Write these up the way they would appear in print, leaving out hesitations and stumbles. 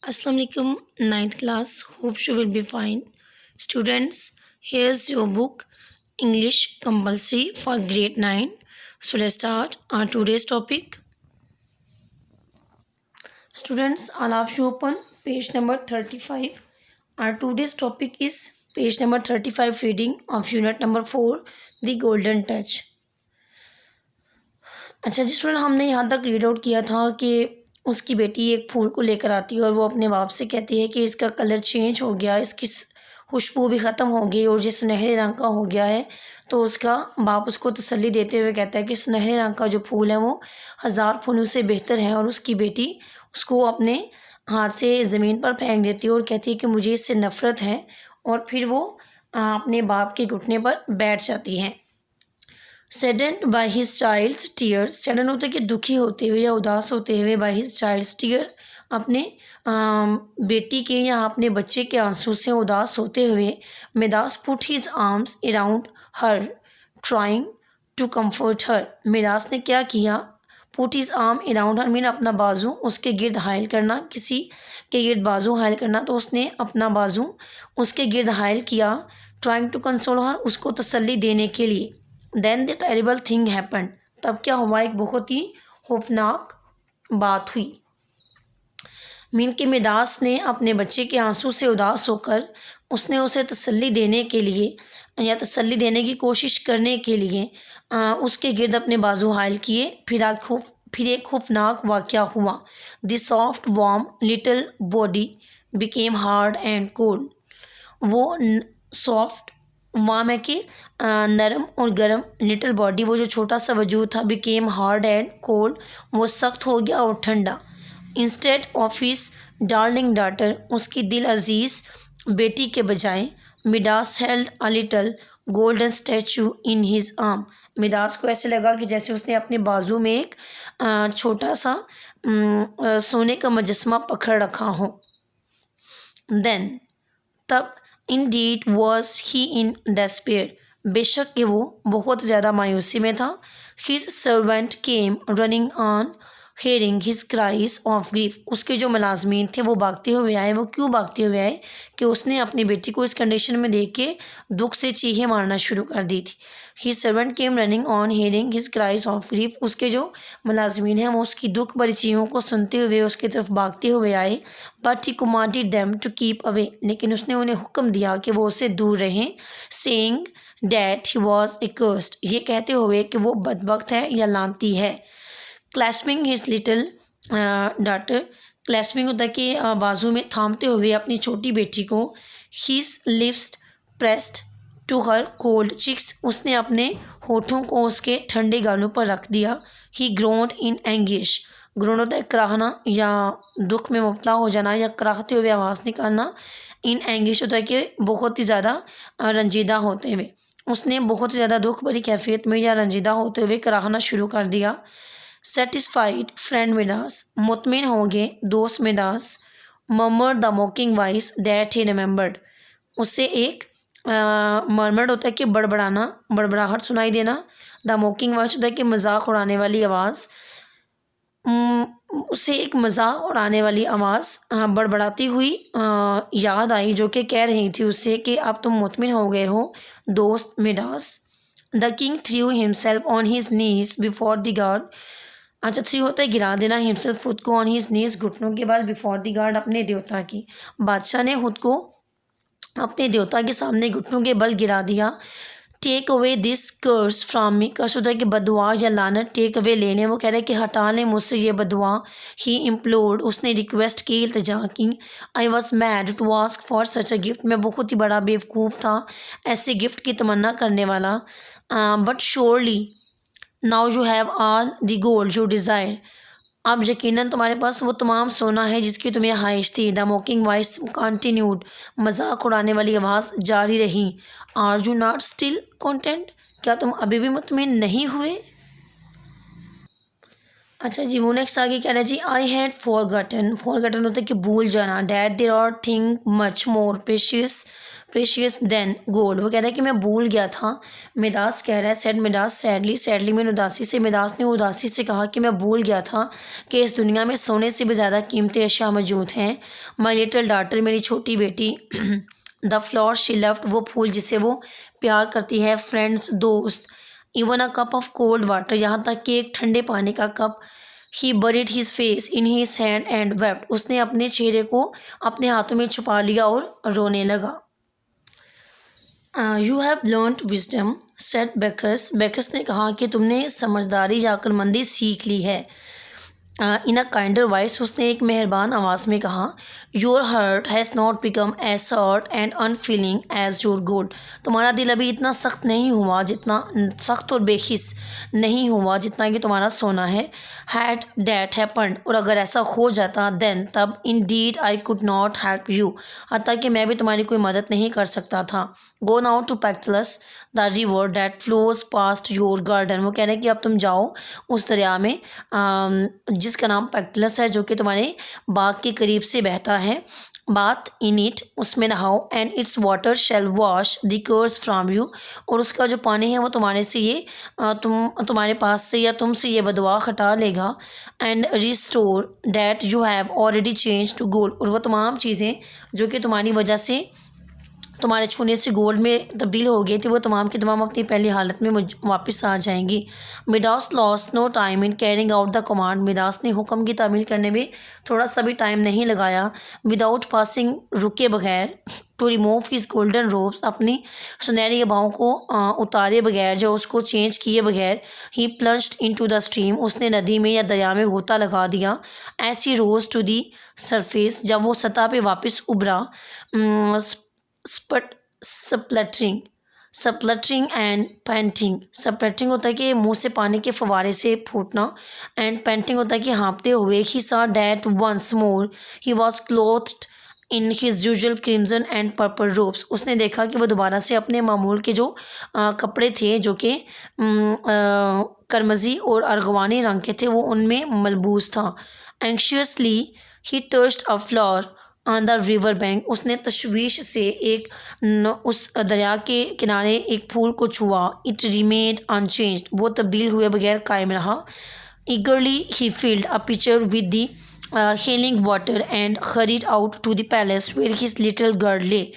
Assalamu alaikum, ninth class. Hope you will be fine. Students, here's your book, English Compulsory for Grade 9. So let's start our today's topic. Students, I'll have you open page number 35. Our today's topic is page number 35 reading of unit number 4, The Golden Touch. अच्छा जी student, हमने यहाँ तक read out किया था कि उसकी बेटी एक फूल को लेकर आती है और वो अपने बाप से कहती है कि इसका कलर चेंज हो गया, इसकी खुशबू भी ख़त्म हो गई और ये सुनहरे रंग का हो गया है। तो उसका बाप उसको तसल्ली देते हुए कहता है कि सुनहरे रंग का जो फूल है वो हज़ार फूलों से बेहतर है। और उसकी बेटी उसको अपने हाथ से ज़मीन पर फेंक देती है और कहती है कि मुझे इससे नफ़रत है। और फिर वो अपने बाप के घुटने पर बैठ जाती है। Saddened by his child's tears, sadden होते कि दुखी होते हुए या उदास होते हुए, बाय हिज चाइल्ड्स टीयर अपने बेटी के या अपने बच्चे के आंसू से उदास होते हुए, Midas put his arms around her trying to comfort her. Midas ने क्या किया? Put his arm around her mean अपना बाजू उसके गिर्द हायल करना, किसी के गिर्द बाजू हायल करना। तो उसने अपना बाजू उसके गिर्द हायल किया, ट्राइंग टू कंसोल हर, उसको तसल्ली देने के लिए। Then the terrible thing happen, तब क्या हुआ? एक बहुत ही खौफनाक बात हुई। मीन के मिडास ने अपने बच्चे के आंसू से उदास होकर उसने उसे तसल्ली देने के लिए या तसल्ली देने की कोशिश करने के लिए उसके गिर्द अपने बाजू हायल किए। फिर एक खौफनाक वाक़या हुआ। The soft warm little body became hard and cold. वो सॉफ्ट वार्म है कि नरम और गर्म, लिटिल बॉडी वो जो छोटा सा वजूद था, बिकेम हार्ड एंड कोल्ड वो सख्त हो गया और ठंडा। Instead of his darling daughter, उसकी दिल अजीज़ बेटी के बजाय, Midas held a little golden statue in his arm. Midas को ऐसे लगा कि जैसे उसने अपने बाजू में एक छोटा सा सोने का मुजस्मा पकड़ रखा हो। देन तब Indeed was he in despair, बेशक कि वो बहुत ज़्यादा मायूसी में था। His servant came running on hearing his cries of grief, उसके जो मुलाजमीन थे वो भागते हुए आए। वो क्यों भागते हुए आए? कि उसने अपनी बेटी को इस कंडीशन में देख के दुख से चीखें मारना शुरू कर दी थी। His servant came running on hearing his cries of grief, उसके जो मुलाजमीन हैं वो उसकी दुख भरी चीखों को सुनते हुए उसकी तरफ भागते हुए आए। But he commanded them to keep away, लेकिन उसने उन्हें हुक्म दिया कि वो उससे दूर रहें। सेइंग डैट ही वॉज एक्स्ड, ये कहते हुए कि वो बदबख्त है या लानती है। Clasping his little daughter, clasping होता है कि बाजू में थामते हुए अपनी छोटी बेटी को। His lips pressed to her cold cheeks, उसने अपने होठों को उसके ठंडे गालों पर रख दिया। ही ग्रोन्ड इन एंगिश, ग्रोन होता है कराहना या दुख में मुब्तला हो जाना या कराहते हुए आवाज़ निकालना। इन एंगिश होता है कि बहुत ही ज़्यादा रंजीदा होते हुए, उसने बहुत ही ज़्यादा दुख भरी कैफियत में या रंजीदा होते हुए कराहना शुरू कर दिया। सेटिस्फाइड फ्रेंड मिडास, मुतमिन हो गए दोस्त Midas. Murmured the मॉकिंग voice that he remembered, उससे एक मर्मर्ड होता है कि बड़बड़ाना, बड़बड़ाहट सुनाई देना। द मॉकिंग वॉइस होता है कि मजाक उड़ाने वाली आवाज़। उसे एक मजाक उड़ाने वाली आवाज़ बड़बड़ाती हुई याद आई, जो कि कह रही थी उससे कि अब तुम मुतमिन हो गए हो दोस्त Midas. The king through himself on his knees before the guard, अच्छा थ्री होता है गिरा देना, हिमसेल्फ खुद को, ऑन हिज नीज घुटनों के बल, बिफोर द गार्ड अपने देवता की। बादशाह ने खुद को अपने देवता के सामने घुटनों के बल गिरा दिया। Take away this curse from me, curse होता है कि बदुआ या लानत, टेक अवे लेने, वो कह रहे हैं कि हटा लें मुझसे ये बदुआ। ही इम्प्लोर्ड, उसने रिक्वेस्ट की, इल्तजा की। I was mad to ask for such a gift, मैं बहुत ही बड़ा बेवकूफ़ था ऐसे गिफ्ट की तमन्ना करने वाला। But surely now you have all the gold you desire, अब यकीनन तुम्हारे पास वो तमाम सोना है जिसकी तुम्हें ख्वाहिश थी। द मॉकिंग वॉइस कंटिन्यूड, मजाक उड़ाने वाली आवाज़ जारी रही। Are you not still content, क्या तुम अभी भी मुतमिन नहीं हुए? अच्छा जी, वो नेक्स्ट आगे कह रहा है जी, आई हैड फॉरगॉटन, फॉरगॉटन होता है कि भूल जाना। That there are thing much more precious, precious than gold. वो कह रहा है कि मैं भूल गया था। मिदास कह रहा है, सेड मिदास सैडली, सैडली में उदासी से, मिदास ने उदासी से कहा कि मैं भूल गया था कि इस दुनिया में सोने से भी ज़्यादा कीमती अशिया मौजूद हैं। माई लिटिल डाटर, मेरी छोटी बेटी। द फ्लावर शी लव्ड, वो फूल जिसे वो प्यार करती है। फ्रेंड्स, दोस्त। Even a cup of cold water, यहाँ तक कि एक ठंडे पानी का cup. He buried his face in his hand and wept, उसने अपने चेहरे को अपने हाथों में छुपा लिया और रोने लगा। You have learned wisdom, said Bacchus, Bacchus ने कहा कि तुमने समझदारी या अक्लमंदी सीख ली है। इन अ काइंडर वॉइस, उसने एक मेहरबान आवाज़ में कहा। Your heart has not become as soft and unfeeling as your gold, तुम्हारा दिल अभी इतना सख्त नहीं हुआ, जितना सख्त और बेहिस नहीं हुआ जितना कि तुम्हारा सोना है। हैड डैट हैपेंड, और अगर ऐसा हो जाता देन तब, Indeed I could not help you, हत्ता कि मैं भी तुम्हारी कोई मदद नहीं कर सकता था। Go now to Pactolus, the river that flows past your garden, वो कह रहे हैं कि अब तुम जाओ उस दरिया में जिसका नाम पैक्टलस है, जो कि तुम्हारे बाग के करीब से बहता है। बाथ इन इट, उसमें नहाओ। And its water shall wash the curse from you, और उसका जो पानी है वो तुम्हारे से ये तुम्हारे पास से या तुमसे ये बदवा हटा लेगा। And restore that you have already change to gold, और वो तमाम चीज़ें जो कि तुम्हारी वजह से, तुम्हारे छूने से गोल्ड में तब्दील हो गई थी, वो तमाम की तमाम अपनी पहली हालत में वापस आ जाएंगी। Midas lost no time in carrying out the command, Midas ने हुक्म की तामील करने में थोड़ा सा भी टाइम नहीं लगाया। विदाउट पासिंग, रुके बगैर। To remove his golden robes, अपनी सुनहरी आभाओं को उतारे बगैर, जो उसको चेंज किए बगैर। ही प्लंज्ड इनटू द स्ट्रीम, उसने नदी में या दरिया में गोता लगा दिया। ऐसी रोज टू दी सरफेस, जब वो सतह पे वापस उभरा। Spluttering, spluttering and painting, spluttering होता है कि मुंह से पानी के फवारे से फूटना, एंड पेंटिंग होता है कि हाँपते हुए। He saw that once more he was clothed in his usual crimson and purple robes, उसने देखा कि वो दोबारा से अपने मामूल के जो कपड़े थे, जो कि करमजी और अर्गवानी रंग के थे, वो उनमें मलबूस था। Anxiously he touched a flower on the river bank, उसने तशवीश से उस दरिया के किनारे एक फूल को छुआ। इट रिमेड अनचेंज्ड, वो तब्दील हुए बगैर कायम रहा। Eagerly he filled a pitcher with the healing water and hurried out to the palace where his little girl lay,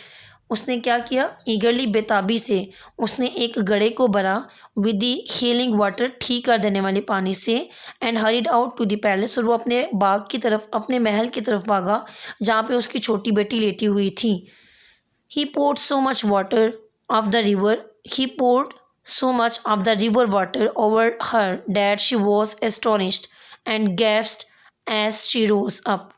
उसने क्या किया, ईगरली बेताबी से उसने एक घड़े को भरा, विद दी हीलिंग वाटर, ठीक कर देने वाले पानी से। And hurried out to the palace, और वो अपने बाग की तरफ, अपने महल की तरफ भागा जहाँ पे उसकी छोटी बेटी लेटी हुई थी। He poured so much water of the river, he poured so much of the river water over her that she was astonished and gasped as she rose up.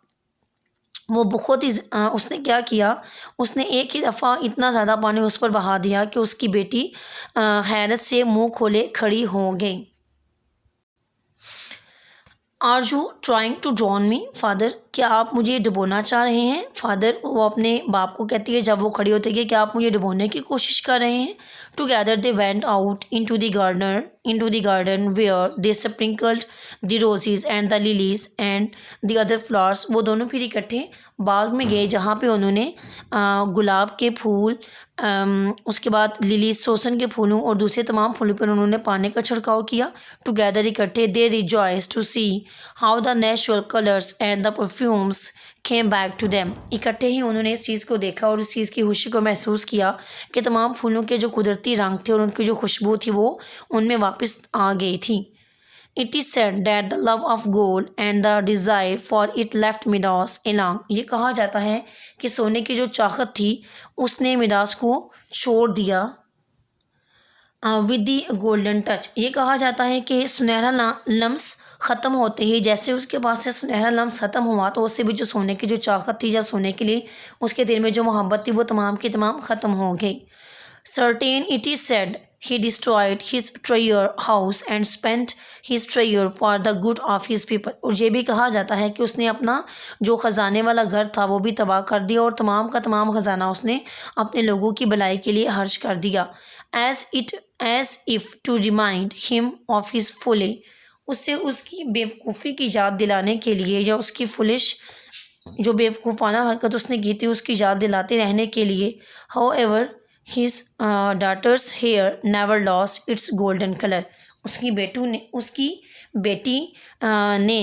वो बहुत ही उसने क्या किया, उसने एक ही दफ़ा इतना ज़्यादा पानी उस पर बहा दिया कि उसकी बेटी हैरत से मुंह खोले खड़ी हो गई। Are you trying to drown me father, क्या आप मुझे डुबोना चाह रहे हैं। फादर, वो अपने बाप को कहती है जब वो खड़ी होती है कि क्या आप मुझे डुबोने की कोशिश कर रहे हैं। Together they went out into the garden where they sprinkled the roses and the lilies and the other flowers, वो दोनों फिर इकट्ठे बाग में गए जहाँ पे उन्होंने गुलाब के फूल, उसके बाद लिली सोसन के फूलों और दूसरे तमाम फूलों पर उन्होंने पानी का छिड़काव किया। टुगेदर इकट्ठे they rejoice to see how the natural colours and the perfumes came back to them, इकट्ठे ही उन्होंने इस चीज़ को देखा और इस चीज़ की खुशी को महसूस किया कि तमाम फूलों के जो कुदरती रंग थे और उनकी जो खुशबू थी वो उनमें वापस आ गई थी। It is said that the love of gold and the desire for it left Midas alone. ये कहा जाता है कि सोने की जो चाहत थी उसने मिदास को छोड़ दिया विद द गोल्डन टच। ये कहा जाता है कि सुनहरा लम्स ख़त्म होते ही, जैसे उसके पास से सुनहरा लम्स ख़त्म हुआ तो उससे भी जो सोने की जो चाहत थी या सोने के लिए उसके दिल में जो मोहब्बत थी वो तमाम की तमाम ख़त्म हो गई। Certain it is said he destroyed his treasure house and spent his treasure for the good of his people. और ये भी कहा जाता है कि उसने अपना जो ख़जाने वाला घर था वो भी तबाह कर दिया और तमाम का तमाम ख़जाना उसने अपने लोगों की भलाई के लिए खर्च कर दिया। as if to remind him of his folly, उससे उसकी बेवकूफ़ी की याद दिलाने के लिए या उसकी फुलिश जो बेवकूफ़ाना हरकत उसने की थी उसकी याद दिलाते रहने के लिए। However his daughter's hair never lost its golden colour. उसकी बेटी ने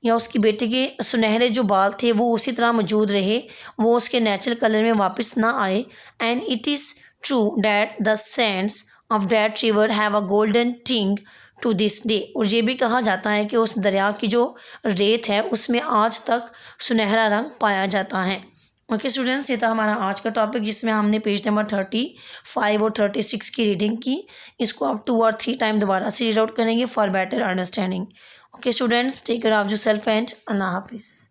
या उसकी बेटी के सुनहरे जो बाल थे वो उसी तरह मौजूद रहे, वो उसके नेचुरल कलर में वापस ना आए। And it is true that the Sands of that river have a golden टिंग टू दिस डे। और ये भी कहा जाता है कि उस दरिया की जो रेत है उसमें आज तक सुनहरा रंग पाया जाता है। ओके स्टूडेंट्स, ये था हमारा आज का टॉपिक जिसमें हमने पेज नंबर 35 और 36 की रीडिंग की। इसको आप 2 और 3 टाइम दोबारा से रीड आउट करेंगे for better understanding. Okay students, take care of yourself and अल्लाह हाफिज़।